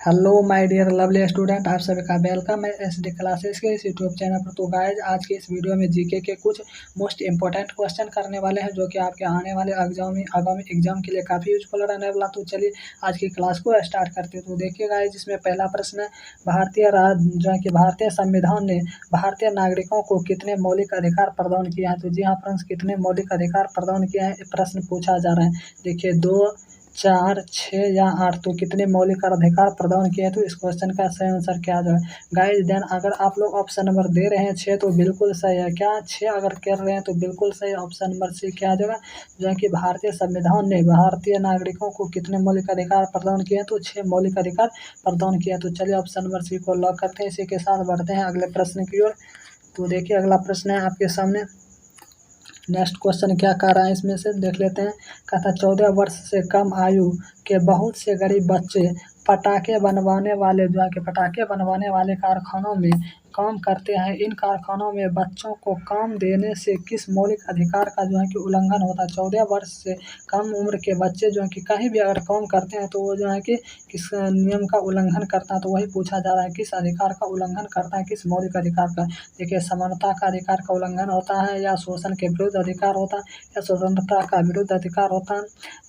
Hello my dear lovely student, आप सभी का वेलकम है एसडी क्लासेस के इस यूट्यूब चैनल पर। तो गाइज आज की इस वीडियो में जीके के कुछ मोस्ट इंपॉर्टेंट क्वेश्चन करने वाले हैं जो कि आपके आने वाले आगामी एग्जाम के लिए काफ़ी यूजफुल रहने वाला। तो चलिए आज की क्लास को स्टार्ट करते हैं। तो देखिए गाइज, इसमें पहला प्रश्न है, जो है कि भारतीय संविधान ने भारतीय नागरिकों को कितने मौलिक अधिकार प्रदान किए हैं। तो जी हाँ फ्रेंड्स, कितने मौलिक अधिकार प्रदान किए हैं प्रश्न पूछा जा रहा है। देखिए 2, 4, 6 या 8, तो कितने मौलिक अधिकार प्रदान किए। तो इस क्वेश्चन का सही आंसर क्या जो है गाइस। देन अगर आप लोग ऑप्शन नंबर दे रहे हैं 6 तो बिल्कुल सही है। क्या 6 अगर कर रहे हैं तो बिल्कुल सही। ऑप्शन नंबर सी क्या जो है कि भारतीय संविधान ने भारतीय नागरिकों को कितने मौलिक अधिकार प्रदान किए, तो 6 मौलिक अधिकार प्रदान किया। तो चलिए ऑप्शन नंबर सी को लॉक करते हैं। इसी के साथ बढ़ते हैं अगले प्रश्न की ओर। तो देखिए अगला प्रश्न है आपके सामने। नेक्स्ट क्वेश्चन क्या कह रहा है इसमें से देख लेते हैं। कहता 14 वर्ष से कम आयु के बहुत से गरीब बच्चे पटाखे बनवाने वाले कारखानों में काम करते हैं। इन कारखानों में बच्चों को काम देने से किस मौलिक अधिकार का कि उल्लंघन होता है। 14 वर्ष से कम उम्र के बच्चे कि कहीं भी अगर काम करते हैं तो वो कि किस नियम का उल्लंघन करता है। तो वही पूछा जा रहा है, किस अधिकार का उल्लंघन करता है, किस मौलिक अधिकार का। देखिए समानता का अधिकार का उल्लंघन होता है, या शोषण के विरुद्ध अधिकार होता है, या स्वतंत्रता का विरुद्ध अधिकार होता है,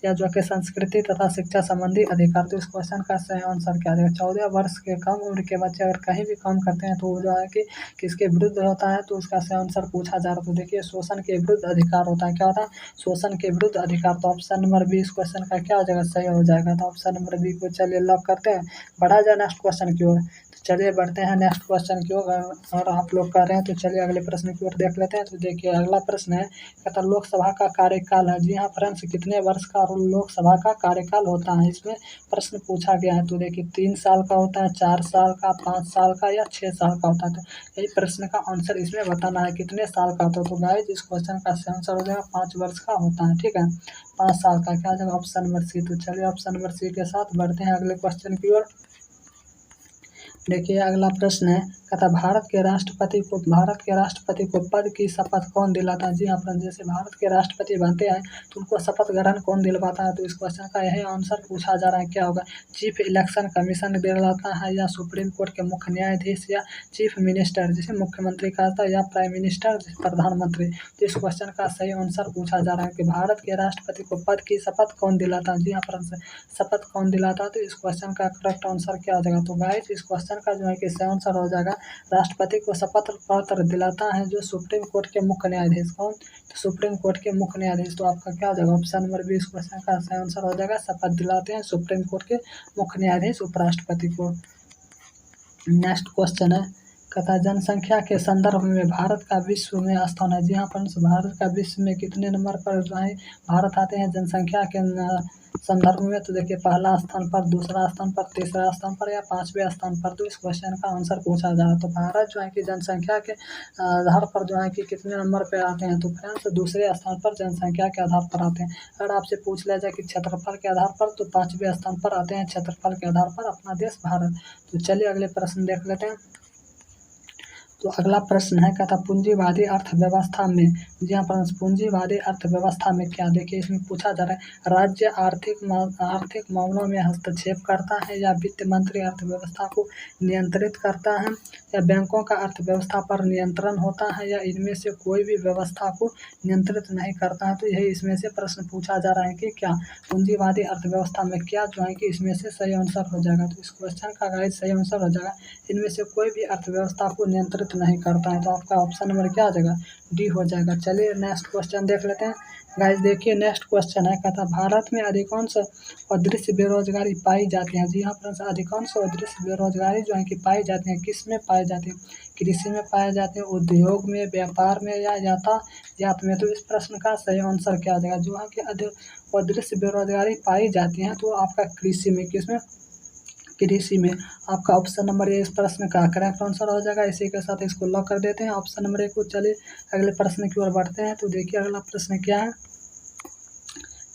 या कि संस्कृति तथा शिक्षा संबंधी अधिकार। तो इस क्वेश्चन का सही आंसर क्या है। 14 वर्ष के कम उम्र के बच्चे अगर कहीं भी काम करते हैं तो वो कि किसके विरुद्ध होता है। तो उसका सही आंसर पूछा जा रहा है। तो देखिए शोषण के विरुद्ध अधिकार होता है। क्या होता है? शोषण के विरुद्ध अधिकार। तो ऑप्शन नंबर बी इस क्वेश्चन का क्या हो जाएगा, सही हो जाएगा। तो ऑप्शन नंबर बी को चलिए लॉक करते हैं। बढ़ा जाए नेक्स्ट क्वेश्चन की ओर। चलिए बढ़ते हैं नेक्स्ट क्वेश्चन की ओर। और आप लोग कर रहे हैं तो चलिए अगले प्रश्न की ओर देख लेते हैं। तो देखिए अगला प्रश्न है, कहता लोकसभा का कार्यकाल है। जी हाँ फ्रेंड्स, कितने वर्ष का लोकसभा का कार्यकाल होता है इसमें प्रश्न पूछा गया है। तो देखिए 3 साल का होता है, 4 साल का, 5 साल का, या 6 साल का होता है। तो यही प्रश्न का आंसर इसमें बताना है कितने साल का होता है। तो गाइस इस क्वेश्चन का सही आंसर हो जाएगा 5 वर्ष का होता है। ठीक है, 5 साल का। क्या हो जाएगा ऑप्शन नंबर सी। तो चलिए ऑप्शन नंबर सी के साथ बढ़ते हैं अगले क्वेश्चन की ओर। देखिए अगला प्रश्न है, कहता भारत के राष्ट्रपति को पद की शपथ कौन दिलाता है। जी हाँ फ्रेंड्स, जैसे भारत के राष्ट्रपति बनते हैं तो उनको शपथ ग्रहण कौन दिलवाता है। तो इस क्वेश्चन का यही आंसर पूछा जा रहा है, क्या होगा। चीफ इलेक्शन कमीशन दिलवाता है, या सुप्रीम कोर्ट के मुख्य न्यायाधीश, या चीफ मिनिस्टर जिसे मुख्यमंत्री कहता है, या प्राइम मिनिस्टर प्रधानमंत्री। तो इस क्वेश्चन का सही आंसर पूछा जा रहा है कि भारत के राष्ट्रपति को पद की शपथ कौन दिलाता है। जी हाँ फ्रेंड्स, शपथ कौन दिलाता है। तो इस क्वेश्चन का करेक्ट आंसर क्या हो जाएगा। तो गाइस इस क्वेश्चन का कि सही आंसर हो जाएगा, राष्ट्रपति को शपथ पत्र दिलाता है जो सुप्रीम कोर्ट के मुख्य न्यायाधीश। कौन? तो सुप्रीम कोर्ट के मुख्य न्यायाधीश। तो आपका क्या हो जाएगा ऑप्शन नंबर बी इस क्वेश्चन का सही आंसर हो जाएगा, शपथ दिलाते हैं सुप्रीम कोर्ट के मुख्य न्यायाधीश उपराष्ट्रपति को। नेक्स्ट क्वेश्चन है, कहता जनसंख्या के संदर्भ में भारत का विश्व में स्थान है। जी हाँ फ्रेंड्स, भारत का विश्व में कितने नंबर पर भारत आते हैं जनसंख्या के संदर्भ में। तो देखिए पहला स्थान पर, दूसरा स्थान पर, तीसरा स्थान पर, या 5वें स्थान पर। तो इस क्वेश्चन का आंसर पूछा जा रहा है। तो भारत कि जनसंख्या के आधार पर कि कितने नंबर पे आते हैं। तो फ्रेंड्स दूसरे स्थान पर जनसंख्या के आधार पर आते हैं। अगर आपसे पूछ लिया जाए कि क्षेत्रफल के आधार पर, तो 5वें स्थान पर आते हैं क्षेत्रफल के आधार पर अपना देश भारत। तो चलिए अगले प्रश्न देख लेते हैं। तो अगला प्रश्न है, कहता पूंजीवादी अर्थव्यवस्था में, जी हाँ फ्रेंड्स, पूंजीवादी अर्थव्यवस्था में क्या। देखिए इसमें पूछा जा रहा है, राज्य आर्थिक मामलों में हस्तक्षेप करता है, या वित्त मंत्री अर्थव्यवस्था को नियंत्रित करता है, या बैंकों का अर्थव्यवस्था पर नियंत्रण होता है, या इनमें से कोई भी व्यवस्था को नियंत्रित नहीं करता है। तो यही इसमें से प्रश्न पूछा जा रहा है कि क्या पूंजीवादी अर्थव्यवस्था में क्या कि इसमें से सही आंसर हो जाएगा। तो इस क्वेश्चन का गाइस सही आंसर हो जाएगा, इनमें से कोई भी अर्थव्यवस्था को नियंत्रित नहीं करता है। तो आपका ऑप्शन नंबर क्या आ जाएगा, डी हो जाएगा। चलिए नेक्स्ट क्वेश्चन देख लेते हैं। गाइस देखिए नेक्स्ट क्वेश्चन है, कहता भारत में अधिकांश अदृश्य बेरोजगारी पाई जाती है। जी हाँ फ्रेंड्स, अधिकांश अदृश्य बेरोजगारी कि पाई जाती है, किस में पाई जाती है। कृषि में पाए जाते हैं, उद्योग में, व्यापार में, या यातायात में। तो इस प्रश्न का सही आंसर क्या आ जाएगा। जो कि अदृश्य बेरोजगारी पाई जाती है तो आपका कृषि में, किसमें, कृषि में। आपका ऑप्शन नंबर ए इस प्रश्न का करेक्ट आंसर हो जाएगा। इसी के साथ इसको लॉक कर देते हैं ऑप्शन नंबर ए को। चलिए अगले प्रश्न की ओर बढ़ते हैं। तो देखिए अगला प्रश्न क्या है,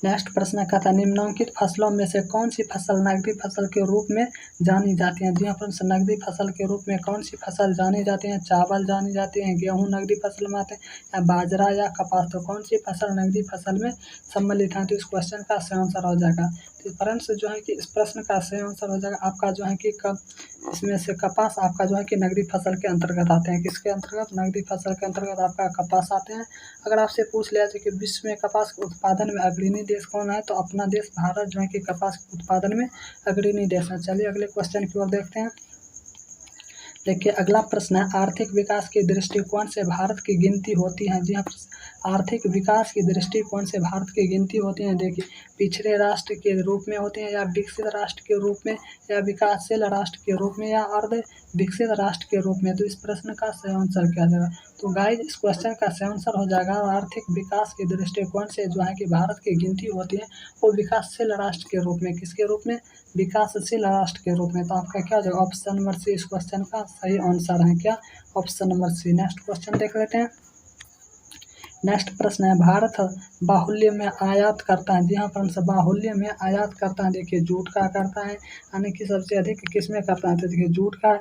नेक्स्ट प्रश्न का था निम्नलिखित फसलों में से कौन सी फसल नकदी फसल के रूप में जानी जाती है। जी हाँ फ्रेंड्स, नकदी फसल के रूप में कौन सी फसल जानी जाती है। चावल जानी जाती है, गेहूं नकदी फसल में आते हैं, या बाजरा या कपास। तो कौन सी फसल नकदी फसल में सम्मिलित है। तो इस क्वेश्चन का सही आंसर हो जाएगा। तो फ्रेंड्स जो है कि इस प्रश्न का सही आंसर हो जाएगा आपका जो है कि इसमें से कपास आपका जो है कि नकदी फसल के अंतर्गत आते हैं। किसके अंतर्गत? नकदी फसल के अंतर्गत आपका कपास आते हैं। अगर आपसे पूछ लिया जाए कि विश्व में कपास के उत्पादन में अग्रणी देश कौन है, तो अपना देश भारत जो है कि कपास के उत्पादन में अग्रणी देश है। चलिए अगले क्वेश्चन की ओर देखते हैं। देखिए अगला प्रश्न है आर्थिक विकास के दृष्टिकोण से भारत की गिनती होती है। जी हाँ, आर्थिक विकास के दृष्टिकोण से भारत की गिनती होती है। देखिए पिछड़े राष्ट्र के रूप में होते हैं, या विकसित राष्ट्र के रूप में, या विकासशील राष्ट्र के रूप में, या अर्ध विकसित राष्ट्र के रूप में। तो इस प्रश्न का सही आंसर क्या जाएगा। तो गाइज इस क्वेश्चन का सही आंसर हो जाएगा आर्थिक विकास के दृष्टिकोण से जो है कि भारत की गिनती होती है वो विकासशील राष्ट्र के रूप में। किसके रूप में? विकासशील राष्ट्र के रूप में। तो आपका क्या हो जाएगा? ऑप्शन नंबर सी इस क्वेश्चन का सही आंसर है। क्या? Option number C. Next question देख लेते हैं। नेक्स्ट प्रश्न है भारत बाहुल्य में आयात करता है। जी हाँ फ्रेंड्स, बाहुल्य में आयात करता है। देखिए जूट का करता है, यानी कि सबसे अधिक किस में करता है। तो देखिए जूट का,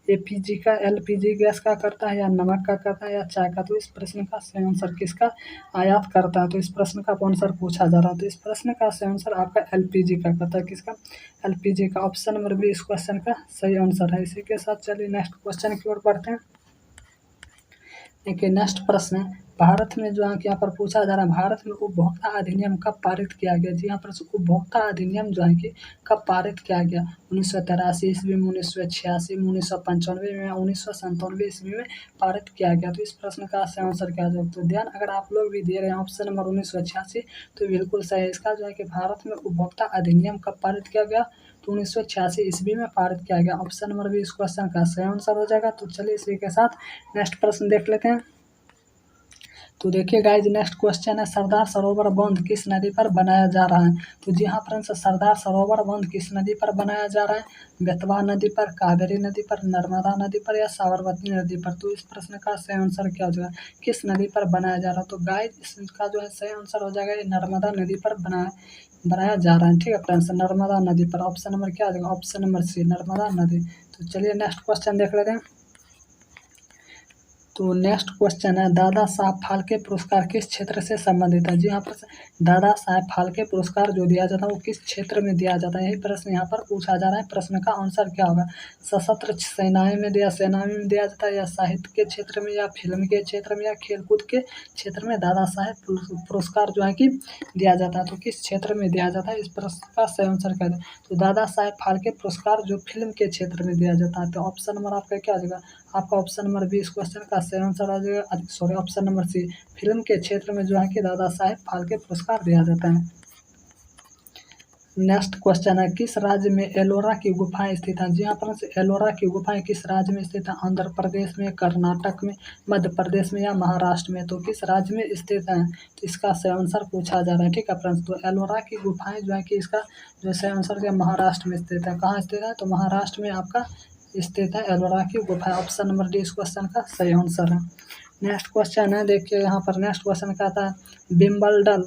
एपीजी का, एलपीजी गैस का करता है, या नमक का करता है, या चाय का। तो इस प्रश्न का सही आंसर किसका आयात करता है। तो इस प्रश्न का आंसर पूछा जा रहा है। तो इस प्रश्न का सही आंसर आपका एलपीजी का करता है। किसका? एलपीजी का। ऑप्शन नंबर बी इस क्वेश्चन का सही आंसर है। इसी के साथ चलिए नेक्स्ट क्वेश्चन की ओर बढ़ते हैं। देखिए नेक्स्ट प्रश्न है भारत में जो है कि यहाँ पर पूछा जा रहा है भारत में उपभोक्ता अधिनियम कब पारित किया गया। जी हाँ प्रश्न उपभोक्ता अधिनियम जो है कि कब पारित किया गया। 1983 ईस्वी में, 1986 में, 1995 में, 1997 ईस्वी में पारित किया गया। तो इस प्रश्न का सही आंसर क्या होगा। तो ध्यान अगर आप लोग भी दे रहे हैं ऑप्शन नंबर 1986 तो बिल्कुल सही है। इसका जो है कि भारत में उपभोक्ता अधिनियम कब पारित किया गया। तो 1986 ईस्वी में पारित किया गया। ऑप्शन नंबर भी इस क्वेश्चन का सही आंसर हो जाएगा। तो चलिए इसी के साथ नेक्स्ट प्रश्न देख लेते हैं। तो देखिए गाइज नेक्स्ट क्वेश्चन है सरदार सरोवर बांध किस नदी पर बनाया जा रहा है। तो जी हाँ फ्रेंड्स, सरदार सरोवर बांध किस नदी पर बनाया जा रहा है। बेतवा नदी पर, कावेरी नदी पर, नर्मदा नदी पर, या साबरमती नदी पर। तो इस प्रश्न का सही आंसर क्या हो जाएगा, किस नदी पर बनाया जा रहा है। तो गाइज इसका जो है सही आंसर हो जाएगा ये नर्मदा नदी पर बनाया जा रहा है। ठीक है फ्रेंड्स, नर्मदा नदी पर। ऑप्शन नंबर क्या आ जाएगा, ऑप्शन नंबर सी नर्मदा नदी। तो चलिए नेक्स्ट क्वेश्चन देख लेते हैं। तो नेक्स्ट क्वेश्चन है दादा साहब फाल्के पुरस्कार किस क्षेत्र से संबंधित है। जी हाँ प्रश्न दादा साहब फाल्के पुरस्कार जो दिया जाता है वो किस क्षेत्र में दिया जाता है, यही प्रश्न यहाँ पर पूछा जा रहा है। प्रश्न का आंसर क्या होगा। सशस्त्र सेनाएं में दिया जाता है, या साहित्य के क्षेत्र में, या फिल्म के क्षेत्र में, या खेलकूद के क्षेत्र में दादा साहब पुरस्कार जो है कि दिया जाता है। तो किस क्षेत्र में दिया जाता है, इस प्रश्न का सही आंसर क्या है। तो दादा साहब फाल्के पुरस्कार जो फिल्म के क्षेत्र में दिया जाता है। तो ऑप्शन नंबर आपका क्या आ जाएगा, आपका ऑप्शन नंबर बी इस क्वेश्चन का सही आंसर आ जाएगा। Sorry, option number C film के क्षेत्र में जो है कि दादा साहेब फाल्के पुरस्कार दिया जाता है। नेक्स्ट क्वेश्चन है किस राज्य में एलोरा की गुफाएं स्थित हैं। जी हाँ फ्रेंड्स, एलोरा की गुफाएं किस राज्य में स्थित है। आंध्र प्रदेश में, कर्नाटक में, मध्य प्रदेश में, या महाराष्ट्र में। तो किस राज्य में स्थित है, तो इसका सही आंसर पूछा जा रहा है। ठीक है फ्रेंड्स, तो एलोरा की गुफाएं जो है कि इसका जो सही आंसर है महाराष्ट्र में स्थित है। कहाँ स्थित है, तो महाराष्ट्र में आपका स्थित है एलोरा की गुफा। ऑप्शन नंबर डी इस क्वेश्चन का सही आंसर है। नेक्स्ट क्वेश्चन है देखिए यहाँ पर नेक्स्ट क्वेश्चन क्या था विंबलडन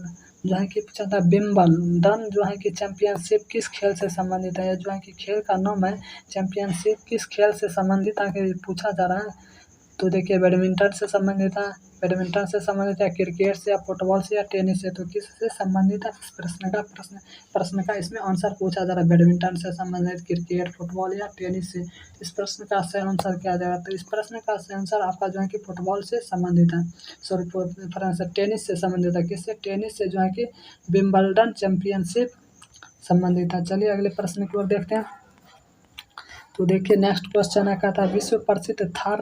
जो है कि पूछा था विंबलडन जो है कि चैंपियनशिप किस खेल से संबंधित है। जो है कि खेल का नाम है चैंपियनशिप किस खेल से संबंधित है पूछा जा रहा है। तो देखिए बैडमिंटन से संबंधित है, बैडमिंटन से संबंधित है, क्रिकेट से, या फुटबॉल से, या टेनिस से। तो किससे संबंधित है इस प्रश्न का इसमें आंसर पूछा जा रहा है। बैडमिंटन से संबंधित, क्रिकेट, फुटबॉल, या टेनिस से। इस प्रश्न का सही आंसर क्या जाएगा। तो इस प्रश्न का सही आंसर आपका जो है कि फुटबॉल से संबंधित है, सॉरी टेनिस से संबंधित है। किससे, टेनिस से जो है कि विंबलडन चैंपियनशिप संबंधित है। चलिए अगले प्रश्न की ओर देखते हैं। तो देखिए नेक्स्ट क्वेश्चन है कहता है विश्व प्रसिद्ध थार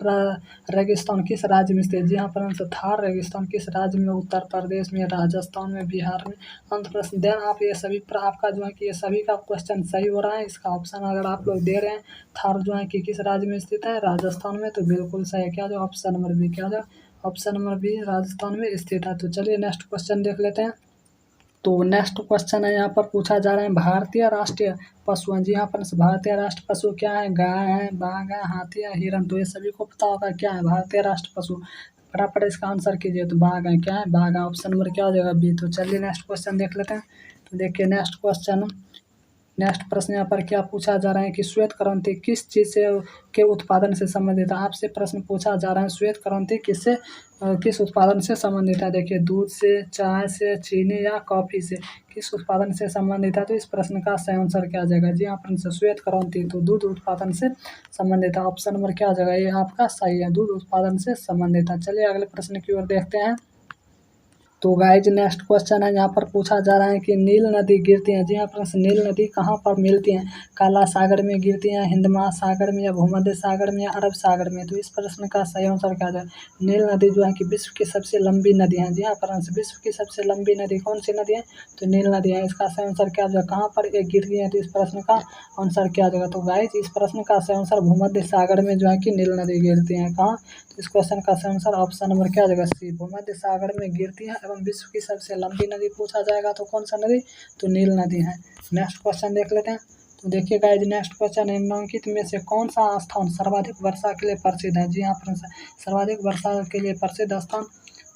रेगिस्तान किस राज्य में स्थित है। जी हाँ फ्रेंड्स, थार रेगिस्तान किस राज्य में, उत्तर प्रदेश में, राजस्थान में, बिहार में, आंध्र प्रदेश। देन आप ये सभी आपका जो है कि ये सभी का क्वेश्चन सही हो रहा है। इसका ऑप्शन अगर आप लोग दे रहे हैं थार जो है कि किस राज्य में स्थित है, राजस्थान में, तो बिल्कुल सही है। क्या जो ऑप्शन नंबर बी, क्या जो ऑप्शन नंबर बी राजस्थान में स्थित है। तो चलिए नेक्स्ट क्वेश्चन देख लेते हैं। तो नेक्स्ट क्वेश्चन है यहाँ पर पूछा जा रहा है भारतीय राष्ट्रीय पशु हैं। जी हाँ फ्रेंड्स, भारतीय राष्ट्र पशु क्या है, गाय है, बाघ है, हाथी है, हिरन। तो ये सभी को पता होगा क्या है भारतीय राष्ट्र पशु। फटाफट इसका आंसर कीजिए। तो बाघ है, क्या है बाघ है, ऑप्शन नंबर क्या हो जाएगा बी। तो चलिए नेक्स्ट क्वेश्चन देख लेते हैं। तो देखिए नेक्स्ट प्रश्न यहाँ पर क्या पूछा जा रहा है कि श्वेत क्रांति किस चीज़ से के उत्पादन से संबंधित है। आपसे प्रश्न पूछा जा रहा है श्वेत क्रांति किस उत्पादन से संबंधित है। देखिए दूध से, चाय से, चीनी या कॉफ़ी से किस उत्पादन से संबंधित है। तो इस प्रश्न का सही आंसर क्या आ जाएगा जी। यहाँ पर श्वेत क्रांति तो दूध उत्पादन से संबंधित है। ऑप्शन नंबर क्या आ जाएगा, ये आपका सही है, दूध उत्पादन से संबंधित है। चलिए अगले प्रश्न की ओर देखते हैं। तो गाइज नेक्स्ट क्वेश्चन है, यहाँ पर पूछा जा रहा है कि नील नदी गिरती है जी। यहाँ पर नील नदी कहाँ पर मिलती हैं। काला सागर में गिरती हैं, हिंद महासागर में, या भूमध्य सागर में, या अरब सागर में। तो इस प्रश्न का सही आंसर क्या है। नील नदी जो है कि विश्व की सबसे लंबी नदी है जी। यहाँ पर विश्व की सबसे लंबी नदी कौन सी नदी है, तो नील नदी है। इसका सही आंसर क्या है, कहाँ पर ये गिरती है। तो इस प्रश्न का आंसर क्या जाएगा। तो गाइज इस प्रश्न का सही आंसर भूमध्य सागर में जो है कि नील नदी गिरती है। कहाँ, तो इस क्वेश्चन का सही आंसर ऑप्शन नंबर क्या आ जाएगा सी, भूमध्य सागर में गिरती है। एवं विश्व की सबसे लंबी नदी पूछा जाएगा तो कौन सा नदी, तो नील नदी है। नेक्स्ट क्वेश्चन देख लेते हैं। तो देखिए गाइज नेक्स्ट क्वेश्चन, निम्नलिखित में से कौन सा स्थान सर्वाधिक वर्षा के लिए प्रसिद्ध है जी। यहाँ पर सर्वाधिक वर्षा के लिए प्रसिद्ध स्थान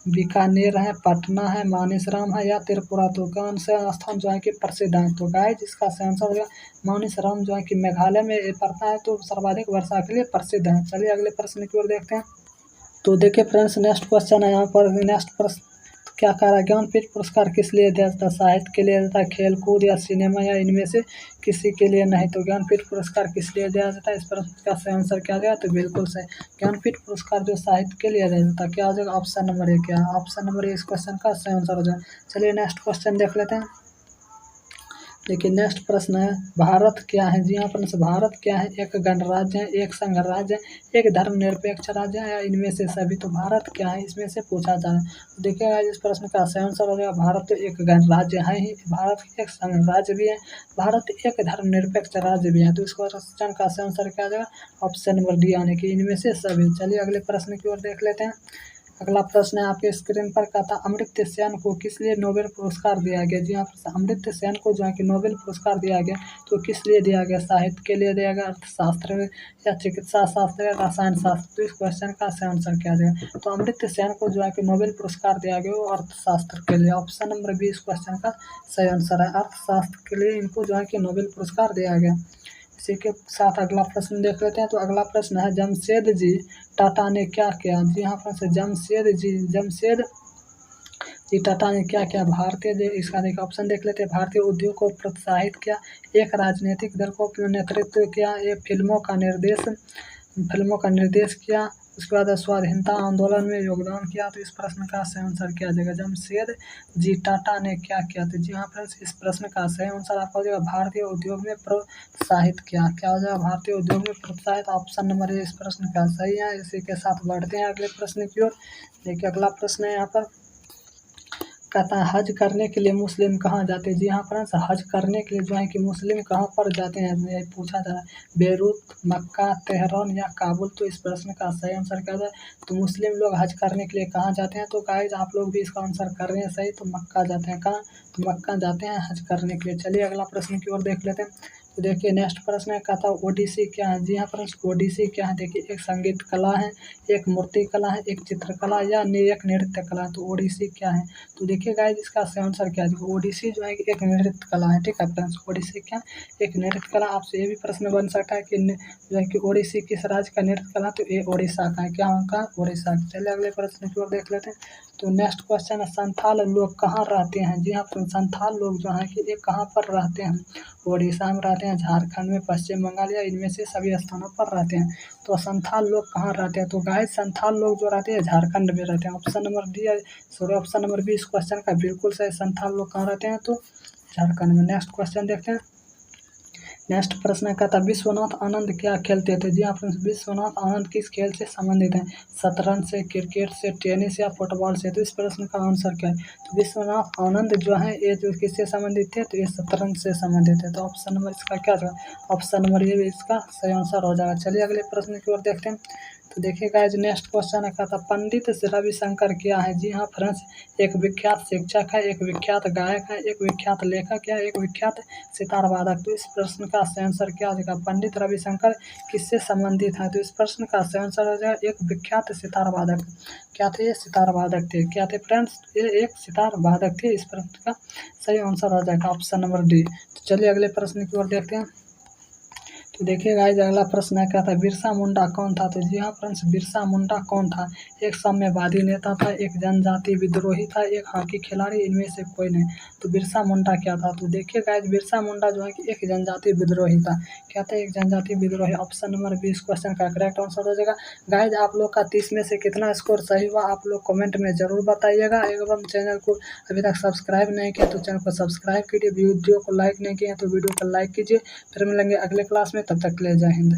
बीकानेर है, पटना है, मानेसराम है, या त्रिपुरा। तो कौन सा स्थान जो है कि प्रसिद्ध है। तो गाइज इसका सही आंसर हो गया मानेसराम जो है कि मेघालय में पड़ता है, तो सर्वाधिक वर्षा के लिए प्रसिद्ध है। चलिए अगले प्रश्न की ओर देखते हैं। तो देखिए फ्रेंड्स नेक्स्ट क्वेश्चन है, यहाँ पर नेक्स्ट प्रश्न क्या कह रहा है, ज्ञानपीठ पुरस्कार किस लिए दिया जाता है। साहित्य के लिए दिया जाता है, खेल कूद या सिनेमा, या इनमें से किसी के लिए नहीं। तो ज्ञानपीठ पुरस्कार किस लिए दिया जाता है, इस प्रश्न का सही आंसर क्या गया, तो बिल्कुल सही, ज्ञानपीठ पुरस्कार जो साहित्य के लिए दिया जाता है। क्या हो जाएगा ऑप्शन नंबर ए, क्या ऑप्शन नंबर ए इस क्वेश्चन का सही आंसर हो जाएगा। चलिए नेक्स्ट क्वेश्चन देख लेते हैं। देखिए नेक्स्ट प्रश्न है, भारत क्या है जी। यहाँ पर भारत क्या है, एक गणराज्य है, एक संघ राज्य है, एक धर्मनिरपेक्ष राज्य है, या इनमें से सभी। तो भारत क्या है इसमें से पूछा जा रहा है। तो देखिएगा इस प्रश्न का सही आंसर हो जाएगा भारत तो एक गणराज्य है ही, भारत एक संघ राज्य भी है, भारत एक धर्मनिरपेक्ष राज्य भी है। तो इस क्वेश्चन का सही आंसर क्या आ जाएगा, ऑप्शन नंबर डी यानी कि इनमें से सभी। चलिए अगले प्रश्न की ओर देख लेते हैं। अगला प्रश्न है आपके स्क्रीन पर, कहता अमर्त्य सेन को किस लिए नोबेल पुरस्कार दिया गया जी। यहाँ पर अमर्त्य सेन को जो है कि नोबेल पुरस्कार दिया गया, तो किस लिए दिया गया, साहित्य के लिए दिया गया, अर्थशास्त्र या चिकित्सा शास्त्र या रसायन शास्त्र। तो इस क्वेश्चन का सही आंसर क्या देगा। तो अमर्त्य सेन को जो है कि नोबेल पुरस्कार दिया गया वो अर्थशास्त्र के लिए। ऑप्शन नंबर बी इस क्वेश्चन का सही आंसर है, अर्थशास्त्र के लिए इनको जो है कि नोबेल पुरस्कार दिया गया। इसी के साथ अगला प्रश्न देख लेते हैं। तो अगला प्रश्न है, जमशेद जी टाटा ने क्या किया जी। यहाँ पर जमशेद जी टाटा ने क्या किया, भारतीय, इसका देखिए ऑप्शन देख लेते हैं। भारतीय उद्योग को प्रोत्साहित किया, एक राजनीतिक दल को नेतृत्व किया, एक फिल्मों का निर्देश किया, उसके बाद स्वाधीनता आंदोलन में योगदान किया। तो इस प्रश्न का सही आंसर क्या जाएगा, जमशेद जी टाटा ने क्या किया। तो जी हाँ फ्रेंड्स इस प्रश्न का सही आंसर आपका हो जाएगा भारतीय उद्योग में प्रोत्साहित किया। क्या हो जाएगा, भारतीय उद्योग में प्रोत्साहित, ऑप्शन नंबर ए इस प्रश्न का सही है। इसी के साथ बढ़ते हैं अगले प्रश्न की ओर। देखिए अगला प्रश्न है यहाँ पर, कहता है हज करने के लिए मुस्लिम कहाँ जाते हैं जी। यहाँ पर हज करने के लिए जो है कि मुस्लिम कहाँ पर जाते हैं, ये पूछा जा रहा है, बेरूत, मक्का, तेहरान या काबुल। तो इस प्रश्न का सही आंसर क्या है, तो मुस्लिम लोग हज करने के लिए कहाँ जाते हैं। तो गाइज आप लोग भी इसका आंसर कर रहे हैं सही, तो मक्का जाते हैं। कहाँ, तो मक्का जाते हैं हज करने के लिए। चलिए अगला प्रश्न की ओर देख लेते हैं। तो देखिए नेक्स्ट प्रश्न है, कहता है ओडिसी क्या है जी। यहाँ पर ओडिसी क्या है, देखिए एक संगीत कला है, एक मूर्ति कला है, एक चित्रकला, या एक नृत्य कला। तो ओडिसी क्या है, तो देखिए गाइज इसका सही आंसर क्या है, ओडिसी जो है कि एक नृत्य कला है। ठीक है फ्रेंड्स, ओडिसी क्या एक नृत्य कला। आपसे ये भी प्रश्न बन सकता है कि जो है कि ओडिसी किस राज्य का नृत्य कला, तो ये ओडिशा का है। क्या उनका, ओडिशा। चलिए अगले प्रश्न की ओर देख लेते हैं। तो नेक्स्ट क्वेश्चन है, संथाल लोग कहाँ रहते हैं जी। हाँ संथाल लोग जो है कि ये कहाँ पर रहते हैं, ओडिशा में रहते हैं, झारखंड में, पश्चिम बंगाल, या इनमें से सभी स्थानों पर रहते हैं। तो संथाल लोग कहाँ रहते हैं, तो गाइस संथाल लोग जो रहते हैं झारखंड में रहते हैं। Option number D sorry option number B इस क्वेश्चन का बिल्कुल सही, संथाल लोग कहाँ रहते हैं, तो झारखंड में। नेक्स्ट क्वेश्चन देखते हैं। नेक्स्ट प्रश्न का था, विश्वनाथ आनंद क्या खेलते थे जी। आप विश्वनाथ आनंद किस खेल से संबंधित हैं, शतरंज से, क्रिकेट से, टेनिस या फुटबॉल से। तो इस प्रश्न का आंसर क्या है, तो विश्वनाथ आनंद जो है ये जो किससे संबंधित थे, तो ये शतरंज से संबंधित है। तो ऑप्शन नंबर इसका क्या होगा, ऑप्शन नंबर ये इसका सही आंसर हो जाएगा। चलिए अगले प्रश्न की ओर देखते हैं। तो देखिए गाइज नेक्स्ट क्वेश्चन है, कहता पंडित रविशंकर क्या है। जी हाँ फ्रेंड्स, एक विख्यात शिक्षक है, एक विख्यात गायक है, एक विख्यात लेखक है, एक विख्यात सितार वादक। तो इस प्रश्न का आंसर क्या हो जाएगा, पंडित रविशंकर किससे संबंधित है। तो इस प्रश्न का आंसर हो जाएगा एक विख्यात सितार वादक। क्या थे ये, सितार वादक थे। क्या थे फ्रेंड्स, ये एक सितार वादक थे। इस प्रश्न का सही आंसर हो जाएगा ऑप्शन नंबर डी। तो चलिए अगले प्रश्न की ओर देखते हैं। तो देखिए गाइस अगला प्रश्न है, क्या था बिरसा मुंडा कौन था। तो जी हाँ फ्रेंड्स, बिरसा मुंडा कौन था, एक साम्यवादी नेता था, एक जनजाति विद्रोही था, एक हॉकी खिलाड़ी, इनमें से कोई नहीं। तो बिरसा मुंडा क्या था। तो देखिए गाइस बिरसा मुंडा जो है कि एक जनजाति विद्रोही था। क्या था, एक जनजाति विद्रोही। ऑप्शन नंबर 20 क्वेश्चन का करेक्ट आंसर हो जाएगा। गाइज आप लोग का 30 में से कितना स्कोर सही हुआ आप लोग कमेंट में जरूर बताइएगा। एवं चैनल को अभी तक सब्सक्राइब नहीं किया तो चैनल को सब्सक्राइब कीजिए, वीडियो को लाइक नहीं किया तो वीडियो को लाइक कीजिए। फिर मिलेंगे अगले क्लास में, तब तक के लिए जय हिंद।